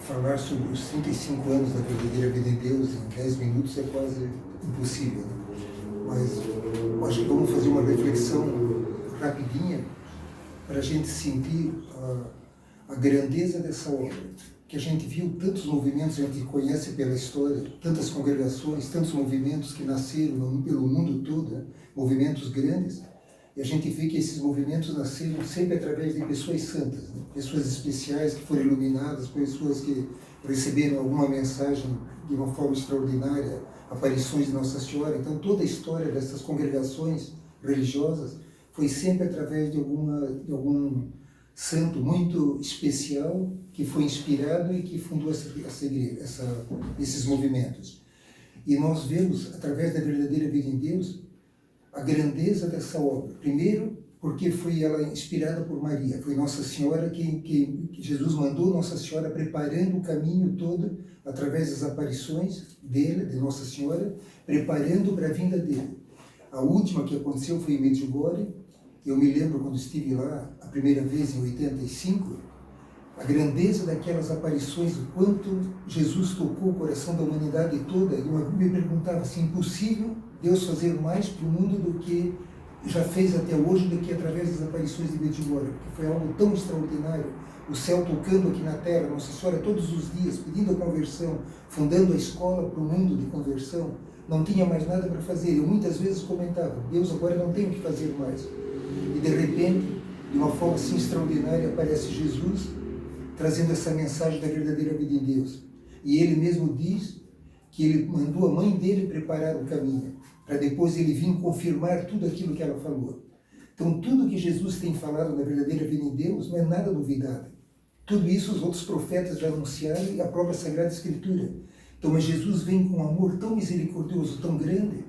falar sobre os 35 anos da verdadeira vida em Deus em 10 minutos é quase impossível, né? Mas eu acho que vamos fazer uma reflexão rapidinha para a gente sentir a grandeza dessa obra, que a gente viu tantos movimentos, a gente conhece pela história, tantas congregações, tantos movimentos que nasceram pelo mundo todo, né? Movimentos grandes, e a gente vê que esses movimentos nasceram sempre através de pessoas santas, né? Pessoas especiais que foram iluminadas, pessoas que receberam alguma mensagem de uma forma extraordinária, aparições de Nossa Senhora. Então toda a história dessas congregações religiosas foi sempre através de algum santo muito especial que foi inspirado e que fundou esses movimentos. E nós vemos, através da verdadeira vida em Deus, a grandeza dessa obra. Primeiro, porque foi ela inspirada por Maria. Foi Nossa Senhora que Jesus mandou Nossa Senhora preparando o caminho todo, através das aparições dele, de Nossa Senhora, preparando para a vinda dele. A última que aconteceu foi em Medjugorje. Eu me lembro quando estive lá a primeira vez, em 85, a grandeza daquelas aparições, o quanto Jesus tocou o coração da humanidade toda. E eu me perguntava assim, impossível Deus fazer mais para o mundo do que já fez até hoje, do que através das aparições de Medjugorje, porque foi algo tão extraordinário. O céu tocando aqui na terra, Nossa Senhora todos os dias, pedindo a conversão, fundando a escola para o mundo de conversão. Não tinha mais nada para fazer. Eu muitas vezes comentava, Deus, agora não tem o que fazer mais. E de repente, de uma forma assim extraordinária, aparece Jesus, trazendo essa mensagem da verdadeira vida em Deus. E ele mesmo diz que ele mandou a mãe dele preparar o caminho, para depois ele vir confirmar tudo aquilo que ela falou. Então, tudo que Jesus tem falado na verdadeira vida em Deus não é nada novidade. Tudo isso os outros profetas já anunciaram e a própria Sagrada Escritura. Então, mas Jesus vem com um amor tão misericordioso, tão grande,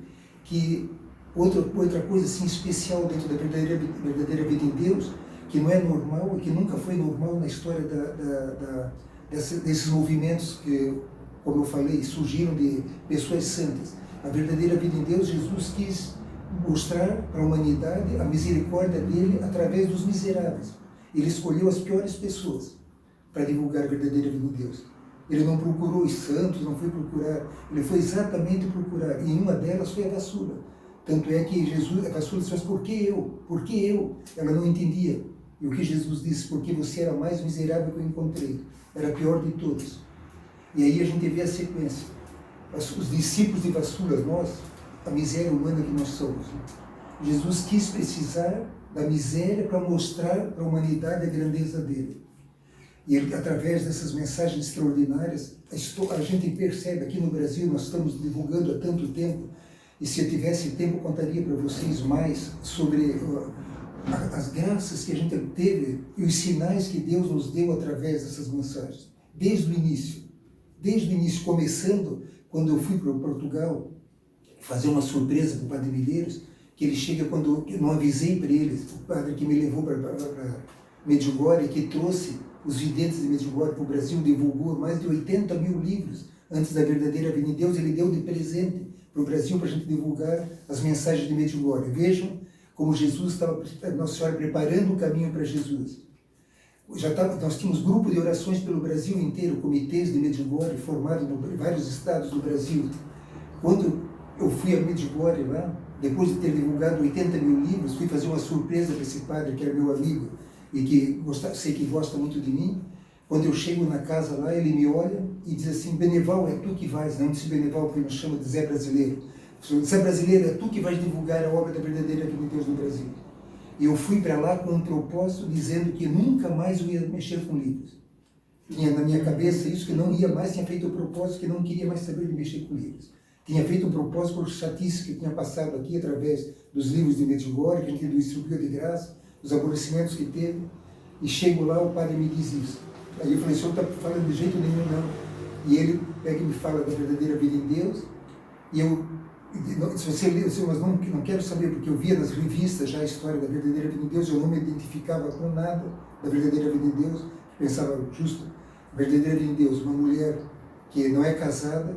que outra coisa assim especial dentro da verdadeira vida em Deus, que não é normal e que nunca foi normal na história desses movimentos que, como eu falei, surgiram de pessoas santas. A verdadeira vida em Deus, Jesus quis mostrar para a humanidade a misericórdia dele através dos miseráveis. Ele escolheu as piores pessoas para divulgar a verdadeira vida em Deus. Ele não procurou os santos, não foi procurar, ele foi exatamente procurar, e uma delas foi a caçula. Tanto é que a caçula disse, mas por que eu? Por que eu? Ela não entendia. E o que Jesus disse, porque você era a mais miserável que eu encontrei, era a pior de todos. E aí a gente vê a sequência. Os discípulos de caçulas, nós, a miséria humana que nós somos. Jesus quis precisar da miséria para mostrar para a humanidade a grandeza dele. E ele, através dessas mensagens extraordinárias, a gente percebe, aqui no Brasil, nós estamos divulgando há tanto tempo, e se eu tivesse tempo, eu contaria para vocês mais sobre as graças que a gente teve e os sinais que Deus nos deu através dessas mensagens. Desde o início, começando, quando eu fui para Portugal, fazer uma surpresa para o Padre Milheiros, que ele chega quando eu não avisei para eles, o padre que me levou para Medjugorje, que trouxe os videntes de Medjugorje para o Brasil, divulgou mais de 80 mil livros antes da verdadeira vida em Deus, ele deu de presente para o Brasil para a gente divulgar as mensagens de Medjugorje. Vejam como Jesus estava, Nossa Senhora preparando o caminho para Jesus. Nós tínhamos grupo de orações pelo Brasil inteiro, comitês de Medjugorje, formados em vários estados do Brasil. Quando eu fui a Medjugorje lá, depois de ter divulgado 80 mil livros, fui fazer uma surpresa para esse padre, que era meu amigo, e que sei que gosta muito de mim. Quando eu chego na casa lá, ele me olha e diz assim, Beneval, é tu que vais, não disse Beneval, porque me chama de Zé Brasileiro. Zé Brasileiro, é tu que vais divulgar a obra da verdadeira vida de Deus no Brasil. E eu fui para lá com um propósito, dizendo que nunca mais eu ia mexer com livros. Tinha na minha cabeça isso, que não ia mais, tinha feito o propósito que não queria mais saber de mexer com livros. Tinha feito um propósito por chatice que tinha passado aqui, através dos livros de Medjugorje, que a gente distribuiu de graça, os aborrecimentos que teve. E chego lá, o padre me diz isso. Aí eu falei, o senhor não está falando de jeito nenhum, não. E ele pega e me fala da verdadeira vida em Deus. E eu, se você lê, mas não quero saber, porque eu via nas revistas já a história da verdadeira vida em Deus, eu não me identificava com nada da verdadeira vida em Deus. Pensava, justo, verdadeira vida em Deus, uma mulher que não é casada,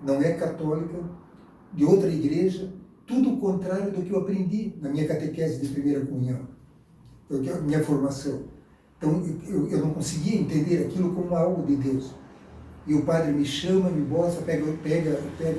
não é católica, de outra igreja, tudo o contrário do que eu aprendi na minha catequese de primeira comunhão, porque a minha formação. Então, eu não conseguia entender aquilo como algo de Deus. E o padre me chama, me mostra, pega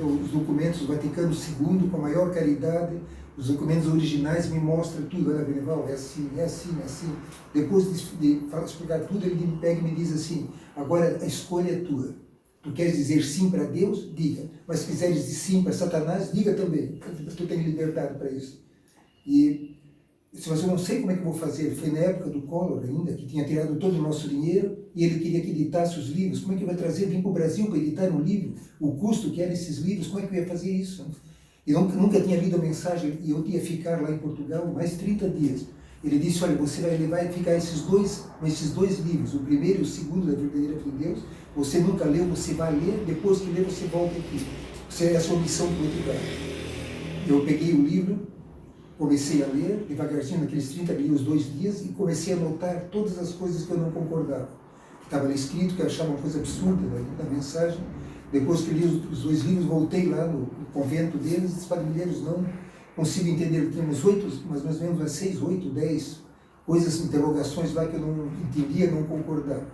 os documentos do Vaticano II com a maior caridade, os documentos originais, me mostra tudo. Olha, Beneval, é assim, é assim, é assim. Depois de explicar tudo, ele me pega e me diz assim: agora a escolha é tua. Tu queres dizer sim para Deus? Diga. Mas se quiseres dizer sim para Satanás, diga também. Tu tens liberdade para isso. E mas eu não sei como é que eu vou fazer. Foi na época do Collor ainda, que tinha tirado todo o nosso dinheiro e ele queria que editasse os livros. Como é que eu ia trazer? Vim para o Brasil para editar um livro. O custo que eram esses livros, como é que eu ia fazer isso? Eu nunca tinha lido a mensagem e eu ia ficar lá em Portugal mais 30 dias. Ele disse: olha, você vai ficar esses dois livros, o primeiro e o segundo da Verdadeira Fé de Deus. Você nunca leu, você vai ler, depois que ler você volta aqui. É a sua missão para Portugal. Eu peguei o livro, comecei a ler devagarzinho naqueles 30 dias, 2 dias, e comecei a notar todas as coisas que eu não concordava. Estava ali escrito, que eu achava uma coisa absurda da mensagem. Depois que li os 2 livros, voltei lá no convento deles e disse: Padre Medeiros, não consigo entender. Tínhamos mais ou menos 6, 8, 10 coisas, interrogações lá que eu não entendia, não concordava.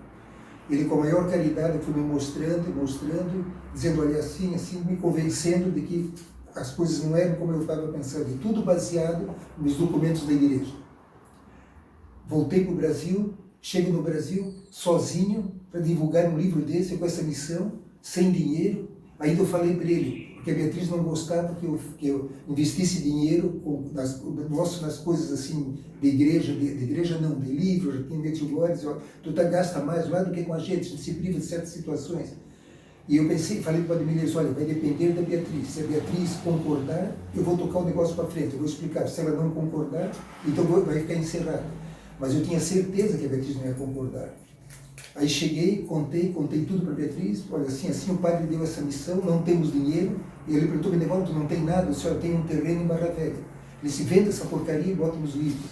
Ele, com a maior caridade, foi me mostrando, dizendo: olha, assim, me convencendo de que as coisas não eram como eu estava pensando, tudo baseado nos documentos da igreja. Voltei para o Brasil, chego no Brasil sozinho para divulgar um livro desse, com essa missão, sem dinheiro. Ainda eu falei para ele, porque a Beatriz não gostava que eu investisse dinheiro nas coisas assim de igreja, de igreja não, de livros, já tinha metido glórias, tu gasta mais lá do que com a gente se priva de certas situações. E eu falei para o Padre Medeiros: olha, vai depender da Beatriz. Se a Beatriz concordar, eu vou tocar o negócio para frente, eu vou explicar. Se ela não concordar, então vai ficar encerrado. Mas eu tinha certeza que a Beatriz não ia concordar. Aí cheguei, contei tudo para a Beatriz: olha, assim o padre deu essa missão, não temos dinheiro. E ele perguntou: Beneval, tu não tem nada, a senhora tem um terreno em Barra Velha. Ele disse: venda essa porcaria e bota nos livros.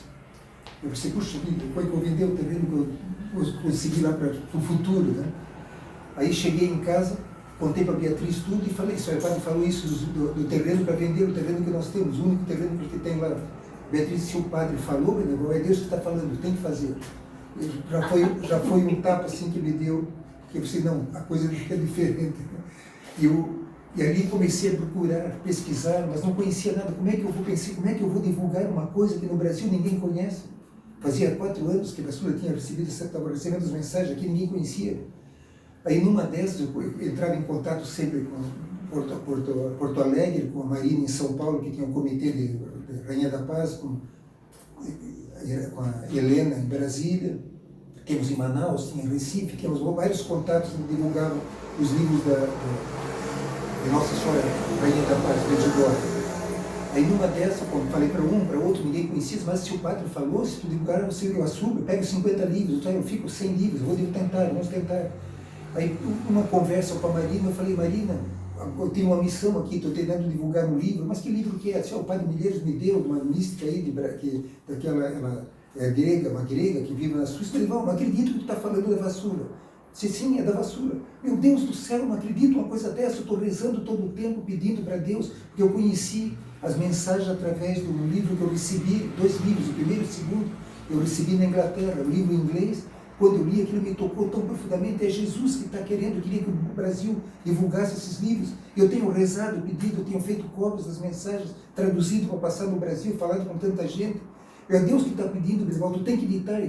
Eu pensei: puxa vida, depois que eu vender o terreno que eu consegui lá para o futuro, né? Aí cheguei em casa, contei para a Beatriz tudo e falei: o padre falou isso do terreno para vender, o terreno que nós temos, o único terreno que tem lá. Beatriz: se o padre falou, Beneval, é Deus que está falando, tem que fazer. Já foi um tapa assim que me deu, que eu pensei: não, a coisa é diferente. E ali comecei a procurar, pesquisar, mas não conhecia nada. Como é que eu vou divulgar uma coisa que no Brasil ninguém conhece? Fazia 4 anos que a Basula estava recebendo as mensagens aqui, ninguém conhecia. Aí numa dessas eu entrava em contato sempre com Porto Alegre, com a Marina em São Paulo, que tinha um comitê de Rainha da Paz, com a Helena em Brasília, temos em Manaus, tinha em Recife, tínhamos vários contatos que divulgavam os livros de Nossa Senhora Rainha da Paz, Medjugorje. Aí numa dessas, quando falei para um, para outro, ninguém conhecia, mas se o padre falou, se tu divulgar, eu assumo, eu pego 50 livros, então eu fico 100 livros, vamos tentar. Aí uma conversa com a Marina, eu falei: Marina, eu tenho uma missão aqui, estou tentando divulgar um livro. Mas que livro que é? O Padre Medeiros me deu, uma mística aí, ela é grega, uma grega que vive na Suíça. Eu falei: não acredito que tu está falando da vassoura. Disse: sim, é da vassoura. Meu Deus do céu, não acredito uma coisa dessa. Eu estou rezando todo o tempo, pedindo para Deus, porque eu conheci as mensagens através do livro que eu recebi, 2 livros, o primeiro e o segundo, eu recebi na Inglaterra, o livro em inglês. Quando eu li aquilo, me tocou tão profundamente. É Jesus que está querendo, queria que o Brasil divulgasse esses livros. Eu tenho rezado, pedido, eu tenho feito cópias das mensagens, traduzido para passar no Brasil, falado com tanta gente. É Deus que está pedindo, Beneval, tu tem que editar,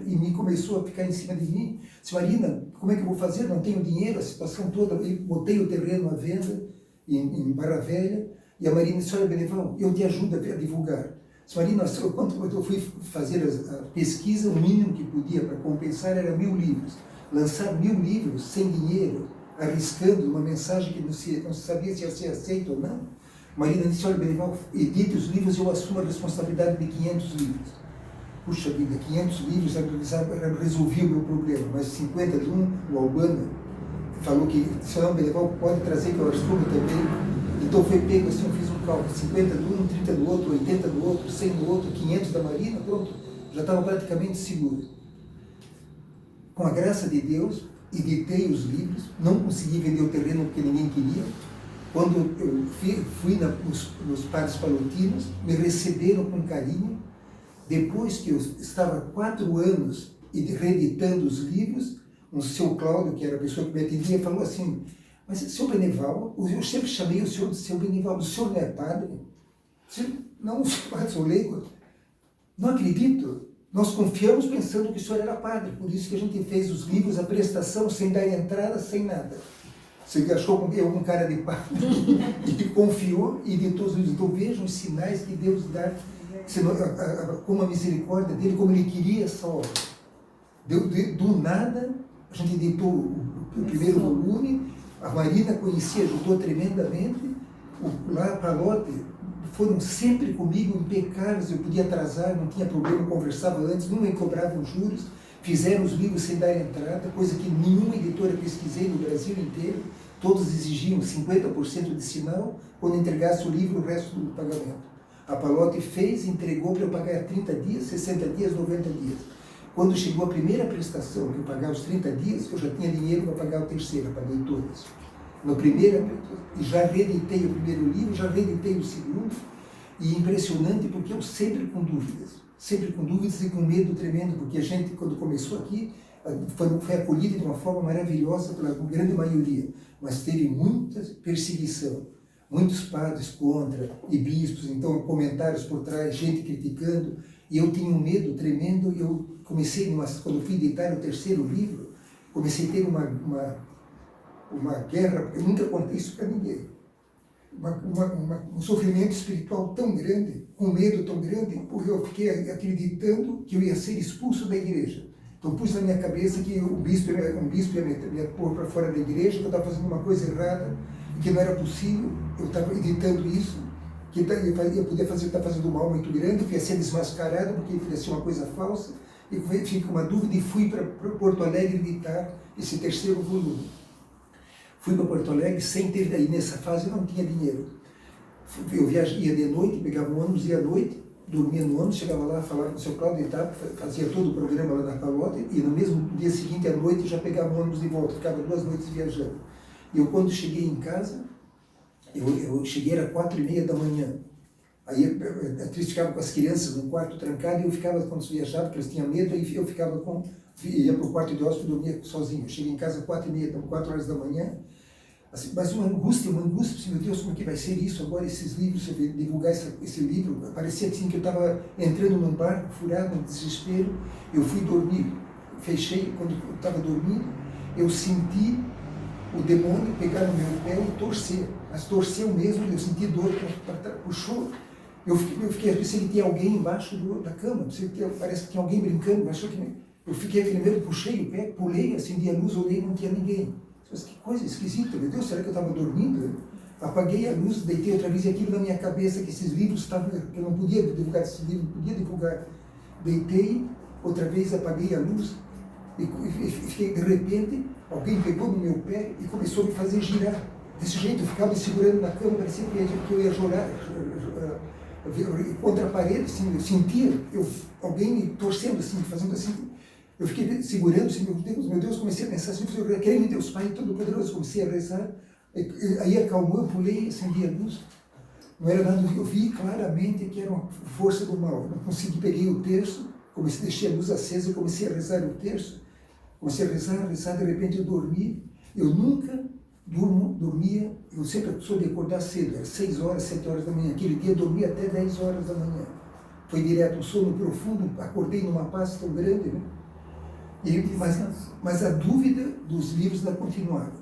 e me começou a ficar em cima de mim. Disse: Marina, como é que eu vou fazer? Não tenho dinheiro, a situação toda. Eu botei o terreno à venda em Barra Velha, e a Marina disse: olha, Beneval, eu te ajudo a divulgar. Marina, quando eu fui fazer a pesquisa, o mínimo que podia para compensar era 1000 livros. Lançar 1000 livros sem dinheiro, arriscando uma mensagem que não se sabia se ia ser aceita ou não. Marina disse: olha, Beneval, edite os livros e eu assumo a responsabilidade de 500 livros. Puxa vida, 500 livros resolvi o meu problema, mas 50 de o Albano, falou que: senhor Beneval, pode trazer que eu assumo também. Então foi pego assim, eu fiz um cálculo: 50 de um, 30 do outro, 80 do outro, 100 do outro, 500 da Marina, pronto, já estava praticamente seguro. Com a graça de Deus, editei os livros, não consegui vender o terreno porque ninguém queria. Quando eu fui nos padres palotinos, me receberam com carinho. Depois que eu estava 4 anos e reeditando os livros, um seu Cláudio, que era a pessoa que me atendia, falou assim: mas, senhor Benivaldo, eu sempre chamei o senhor de seu Benivaldo, o senhor não é padre? Não, sou leigo. Não acredito. Nós confiamos pensando que o senhor era padre, por isso que a gente fez os livros, a prestação, sem dar entrada, sem nada. Você achou que eu com cara de padre e confiou e editou os livros. Então vejam os sinais que Deus dá, como a misericórdia dele, como ele queria essa obra. Do nada, a gente editou o primeiro volume, a Marina conhecia, ajudou tremendamente, lá a Palote foram sempre comigo, impecáveis, eu podia atrasar, não tinha problema, conversava antes, não me cobravam juros, fizeram os livros sem dar entrada, coisa que nenhuma editora pesquisei no Brasil inteiro, todos exigiam 50% de sinal, quando entregasse o livro, o resto do pagamento. A Palote fez, entregou para eu pagar 30 dias, 60 dias, 90 dias. Quando chegou a primeira prestação, que eu pagava os 30 dias, eu já tinha dinheiro para pagar o terceiro, eu paguei todas. No primeiro, e já reeditei o primeiro livro, já reeditei o segundo, e impressionante porque eu sempre com dúvidas e com medo tremendo, porque a gente, quando começou aqui, foi acolhida de uma forma maravilhosa pela grande maioria, mas teve muita perseguição, muitos padres contra, e bispos, então comentários por trás, gente criticando, e eu tinha um medo tremendo, e eu comecei, quando eu fui editar o terceiro livro, comecei a ter uma guerra, eu nunca contei isso para ninguém, um sofrimento espiritual tão grande, um medo tão grande, porque eu fiquei acreditando que eu ia ser expulso da igreja. Então pus na minha cabeça que um bispo ia me pôr para fora da igreja, que eu estava fazendo uma coisa errada, e que não era possível, eu estava editando isso, que eu podia estar fazendo um mal muito grande, que ia ser desmascarado, porque ia ser uma coisa falsa, e fiquei com uma dúvida e fui para Porto Alegre editar esse terceiro volume. Fui para Porto Alegre sem ter, daí nessa fase eu não tinha dinheiro. Eu ia de noite, pegava um ônibus, ia à noite, dormia no ônibus, chegava lá, falava com o seu Cláudio e tal, fazia todo o programa lá na Palote, e no mesmo dia seguinte, à noite, já pegava o ônibus de volta, ficava 2 noites viajando. E eu, quando cheguei em casa, eu cheguei, era 4h30 da manhã. Aí a atriz ficava com as crianças no quarto trancado, e eu ficava, quando viajava, porque eles tinham medo, aí eu ficava ia para o quarto de hóspede e dormia sozinho. Eu cheguei em casa 4h30, 4 horas da manhã, assim, mas uma angústia, assim, meu Deus, como que vai ser isso agora, esses livros, se eu divulgar esse livro? Parecia assim que eu estava entrando num barco, furado, num desespero. Eu fui dormir, fechei, quando eu estava dormindo, eu senti o demônio pegar no meu pé e torcer, mas torceu mesmo, eu senti dor, puxou. Eu fiquei pensando que tinha alguém embaixo da cama, parece que tinha alguém brincando, achou que eu fiquei primeiro, puxei o pé, pulei, acendi a luz, olhei e não tinha ninguém. Mas que coisa esquisita, meu Deus, será que eu estava dormindo? Apaguei a luz, deitei outra vez, e aquilo na minha cabeça, que esses livros estavam, que eu não podia divulgar esse livro, não podia divulgar. Deitei, outra vez apaguei a luz, e fiquei, de repente, alguém pegou no meu pé e começou a me fazer girar. Desse jeito, eu ficava me segurando na cama, parecia que eu ia chorar, contra a parede, assim, eu sentia alguém me torcendo assim, fazendo assim. Eu fiquei segurando assim, meu Deus, comecei a pensar assim, eu quero em Deus Pai Todo-Poderoso, comecei a rezar, aí acalmou, eu pulei, acendi a luz, não era nada, eu vi claramente que era uma força do mal, eu não consegui, peguei o terço, deixei a luz acesa, comecei a rezar o terço, comecei a rezar, de repente eu dormi, eu nunca dormia, eu sempre soube acordar cedo, era 6 horas, 7 horas da manhã, aquele dia eu dormi até 10 horas da manhã, foi direto, um sono profundo, acordei numa paz tão grande, né? Mas a dúvida dos livros ainda continuava.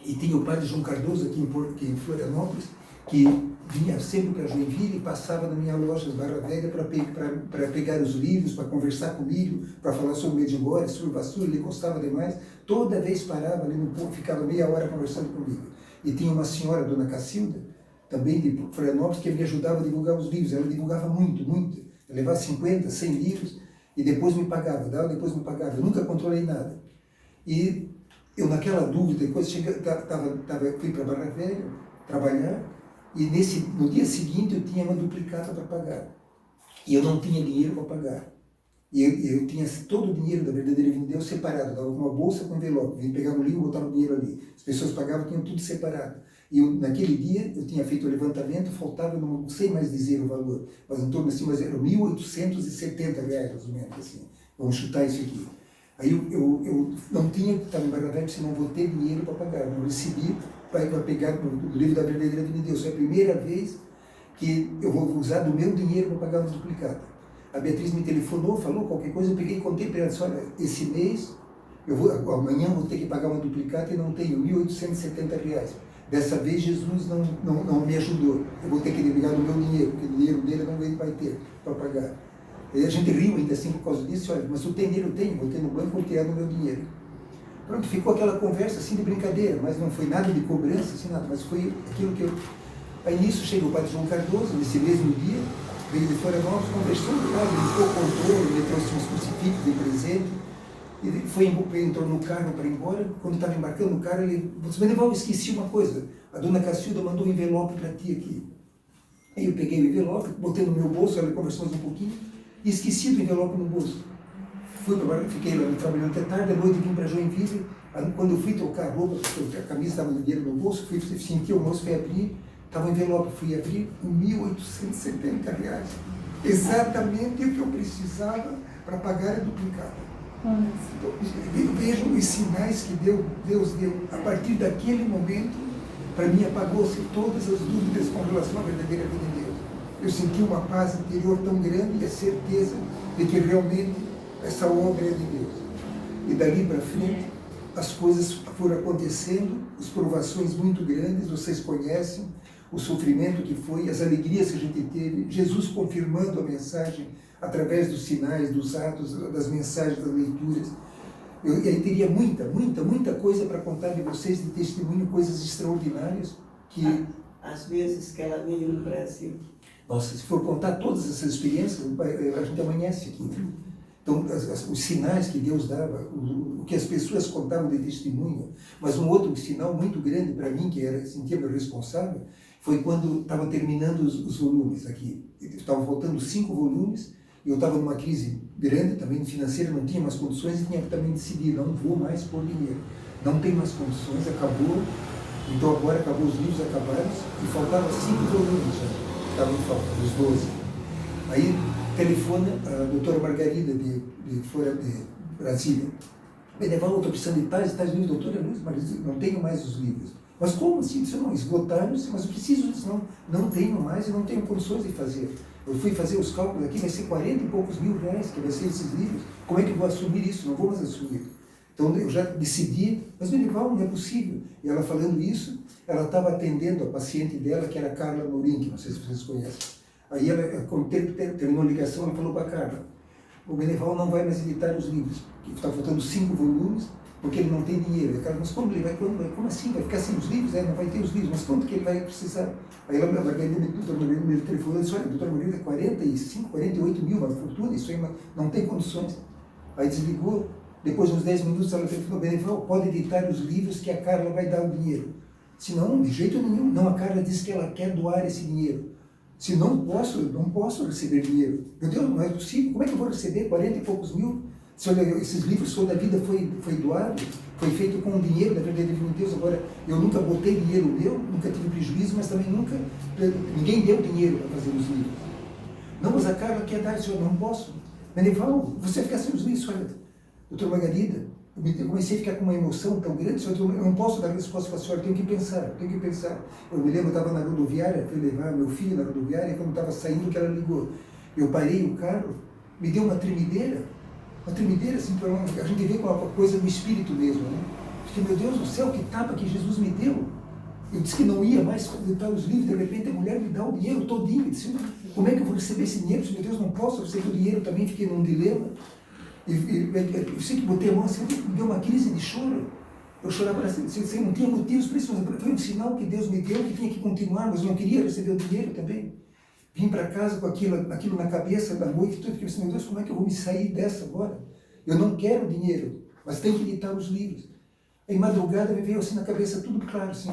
E tinha o padre João Cardoso aqui em Florianópolis, que vinha sempre para Joinville e passava na minha loja Barra Velha para pegar os livros, para conversar comigo, para falar sobre Medjugorje, sobre Vassouras, ele gostava demais. Toda vez parava ali no ponto, ficava meia hora conversando comigo. E tinha uma senhora, Dona Cacilda, também de Florianópolis, que me ajudava a divulgar os livros. Ela divulgava muito. Ela levava 50, 100 livros, e depois me pagava, depois me pagava. Eu nunca controlei nada. E eu, naquela dúvida, depois fui para Barra Velha trabalhar, e no dia seguinte eu tinha uma duplicata para pagar. E eu não tinha dinheiro para pagar. E eu tinha todo o dinheiro da Verdadeira Vinda de Deus separado, dava uma bolsa com envelope, vinha pegar o livro e botava o dinheiro ali. As pessoas pagavam, tinham tudo separado. E naquele dia eu tinha feito o levantamento, faltava, não sei mais dizer o valor, mas em torno assim, mas eram R$ 1.870, mais ou menos assim. vamos chutar isso aqui. Aí eu não tinha, estava embargado, se não vou ter dinheiro para pagar, não recebi para pegar o livro da verdadeira vida de Deus. Foi a primeira vez que eu vou usar do meu dinheiro para pagar uma duplicata. A Beatriz me telefonou, falou qualquer coisa, eu peguei e contei para ela, disse, olha, esse mês, amanhã vou ter que pagar uma duplicata e não tenho, R$1.870. Dessa vez Jesus não me ajudou, eu vou ter que ligar do meu dinheiro, porque o dinheiro dele não vai ter para pagar. E a gente riu ainda assim por causa disso, olha, mas tu tem dinheiro? Eu tenho, vou ter no banco, vou tirar do meu dinheiro. Pronto, ficou aquela conversa assim de brincadeira, mas não foi nada de cobrança, assim, nada, mas foi aquilo que eu... Aí nisso chegou o padre João Cardoso, nesse mesmo dia, veio de Florianópolis, conversando, ele ficou controle, ele trouxe uns crucifixos de presente, ele entrou no carro para ir embora. Quando estava embarcando no carro, ele disse, Beneval, eu esqueci uma coisa, a dona Cacilda mandou um envelope para ti aqui. Aí eu peguei o envelope, botei no meu bolso, ela conversamos um pouquinho, e esqueci do envelope no bolso. Fiquei lá trabalhando até tarde, à noite vim para Joinville. Quando eu fui trocar a roupa, porque a camisa estava no dinheiro no bolso, senti o moço, fui abrir, estava o envelope, fui abrir, R$1.870. Exatamente o que eu precisava para pagar a duplicata. Então, vejam os sinais que Deus deu. A partir daquele momento, para mim apagou-se todas as dúvidas com relação à verdadeira vida de Deus. Eu senti uma paz interior tão grande e a certeza de que realmente essa obra é de Deus. E dali para frente, as coisas foram acontecendo, as provações muito grandes, vocês conhecem o sofrimento que foi, as alegrias que a gente teve, Jesus confirmando a mensagem através dos sinais, dos atos, das mensagens, das leituras. Eu teria muita coisa para contar de vocês, de testemunho, coisas extraordinárias que... Às vezes que ela veio no Brasil. Nossa, se for contar todas essas experiências, a gente amanhece aqui. Então, os sinais que Deus dava, o que as pessoas contavam de testemunho, mas um outro sinal muito grande para mim, que era sentia-me responsável, foi quando estavam terminando os volumes aqui. Estavam faltando 5 volumes, e eu estava numa crise grande, também financeira, não tinha mais condições, e tinha que também decidir, não vou mais pôr dinheiro. Não tem mais condições, acabou. Então agora acabou, os livros acabaram, e faltavam 5 volumes já, estavam em falta, os 12. Aí telefona a doutora Margarida de Brasília. Beneval, eu estou precisando de tais livros, doutora Luz, mas não tenho mais os livros. Mas como assim? Isso não, esgotaram-se, mas eu preciso disso, não tenho mais e não tenho condições de fazer. Eu fui fazer os cálculos aqui, vai ser 40 e poucos mil reais que vai ser esses livros. Como é que eu vou assumir isso? Não vou mais assumir. Então eu já decidi, mas Beneval, não é possível. E ela falando isso, ela estava atendendo a paciente dela, que era a Carla Morim, que não sei se vocês conhecem. Aí ela, quando terminou a ligação, ela falou para a Carla, o Beneval não vai mais editar os livros, que está faltando 5 volumes, porque ele não tem dinheiro. A Carla, mas como ele vai, como assim? Vai ficar sem os livros? Não vai ter os livros, mas quanto que ele vai precisar? Aí ela, a Margarida, me telefonou e disse, olha, doutora Margarida, 45, 48 mil, uma fortuna, isso aí não tem condições. Aí desligou, depois de uns 10 minutos ela telefonou, Beneval, pode editar os livros que a Carla vai dar o dinheiro. Se não, de jeito nenhum. Não, a Carla disse que ela quer doar esse dinheiro. Se não posso receber dinheiro. Meu Deus, não é possível. Como é que eu vou receber 40 e poucos mil? Se olha, esses livros toda a vida foi doado, foi feito com o dinheiro da verdadeira de Deus. Agora, eu nunca botei dinheiro meu, nunca tive prejuízo, mas também ninguém deu dinheiro para fazer os livros. Não, mas a Carla quer dar, senhor, não posso. Beneval, você ficar sem os livros, olha, doutora Margarida, eu comecei a ficar com uma emoção tão grande, eu não posso dar resposta para a senhora, tenho que pensar. Eu me lembro, eu estava na rodoviária, fui levar meu filho na rodoviária, e quando estava saindo que ela ligou. Eu parei o carro, me deu uma tremideira assim, a gente vê com uma coisa do espírito mesmo, né? Fiquei, meu Deus do céu, que tapa que Jesus me deu. Eu disse que não ia mais editar os livros, de repente a mulher me dá o dinheiro todinho. Eu disse, como é que eu vou receber esse dinheiro? Meu Deus, não posso receber o dinheiro, também fiquei num dilema. Eu sei que botei a mão assim, me deu uma crise de choro. Eu chorava assim, não tinha motivos para isso, mas foi um sinal que Deus me deu, que tinha que continuar, mas eu não queria receber o dinheiro também. Vim para casa com aquilo na cabeça da noite, tudo, porque eu disse, meu Deus, como é que eu vou me sair dessa agora? Eu não quero dinheiro, mas tenho que editar os livros. Em madrugada me veio assim na cabeça, tudo claro, assim.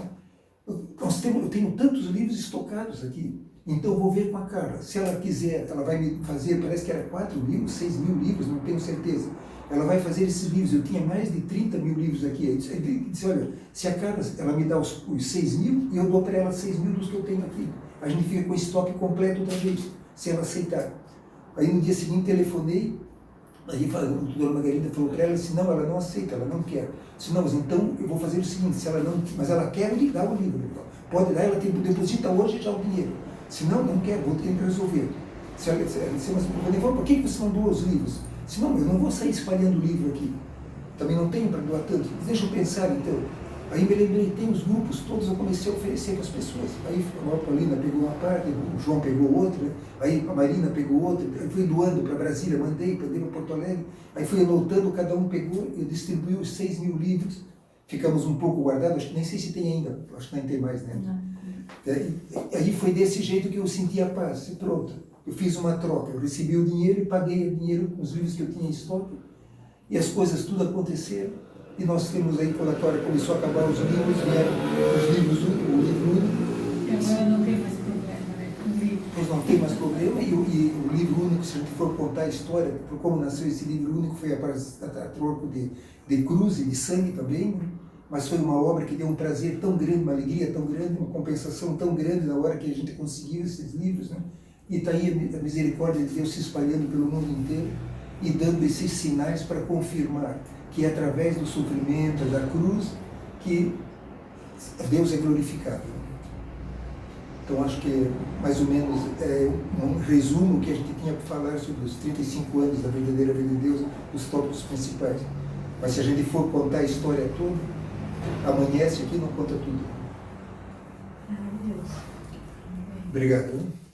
Eu tenho tantos livros estocados aqui, então eu vou ver com a Carla. Se ela quiser, ela vai me fazer, parece que era 4 mil, 6 mil livros, não tenho certeza. Ela vai fazer esses livros, eu tinha mais de 30 mil livros aqui. Eu disse, olha, se a Carla, ela me dá os 6 mil, e eu dou para ela 6 mil dos que eu tenho aqui. A gente fica com o estoque completo outra vez, se ela aceitar. Aí no dia seguinte telefonei, Aí a doutora Margarida falou para ela, se não, ela não aceita, ela não quer. Se não, mas então eu vou fazer o seguinte, se ela não, mas ela quer me dar o livro. Pode dar, ela tem, deposita hoje já o dinheiro. Se não, não quer, vou ter que resolver. Se ela disser, mas eu falei, por que você não doa os livros? Se não, eu não vou sair espalhando livro aqui. Também não tenho para doar tanto. Deixa eu pensar então. Aí me lembrei, tem os grupos, todos eu comecei a oferecer para as pessoas. Aí a Paulina pegou uma parte, o João pegou outra, aí a Marina pegou outra, aí fui doando para Brasília, mandei para Porto Alegre, aí fui anotando, cada um pegou, eu distribuí os 6 mil livros, ficamos um pouco guardados, nem sei se tem ainda, acho que nem tem mais, né? Aí foi desse jeito que eu senti a paz, e pronto. Eu fiz uma troca, eu recebi o dinheiro e paguei o dinheiro com os livros que eu tinha em estoque, e as coisas tudo aconteceram. E nós temos aí, quando a Clara começou a acabar os livros, vieram os livros, o livro único. E agora não tem mais problema, né? Com livro. Pois não tem mais problema, e o livro único, se a gente for contar a história, por como nasceu esse livro único, foi a troco de cruz e de sangue também, né? Mas foi uma obra que deu um prazer tão grande, uma alegria tão grande, uma compensação tão grande na hora que a gente conseguiu esses livros, né? E está aí a misericórdia de Deus se espalhando pelo mundo inteiro e dando esses sinais para confirmar que é através do sofrimento, da cruz, que Deus é glorificado. Então acho que mais ou menos é um resumo que a gente tinha para falar sobre os 35 anos da verdadeira vida de Deus, os tópicos principais. Mas se a gente for contar a história toda, amanhece aqui e não conta tudo. Maravilhoso. Obrigado.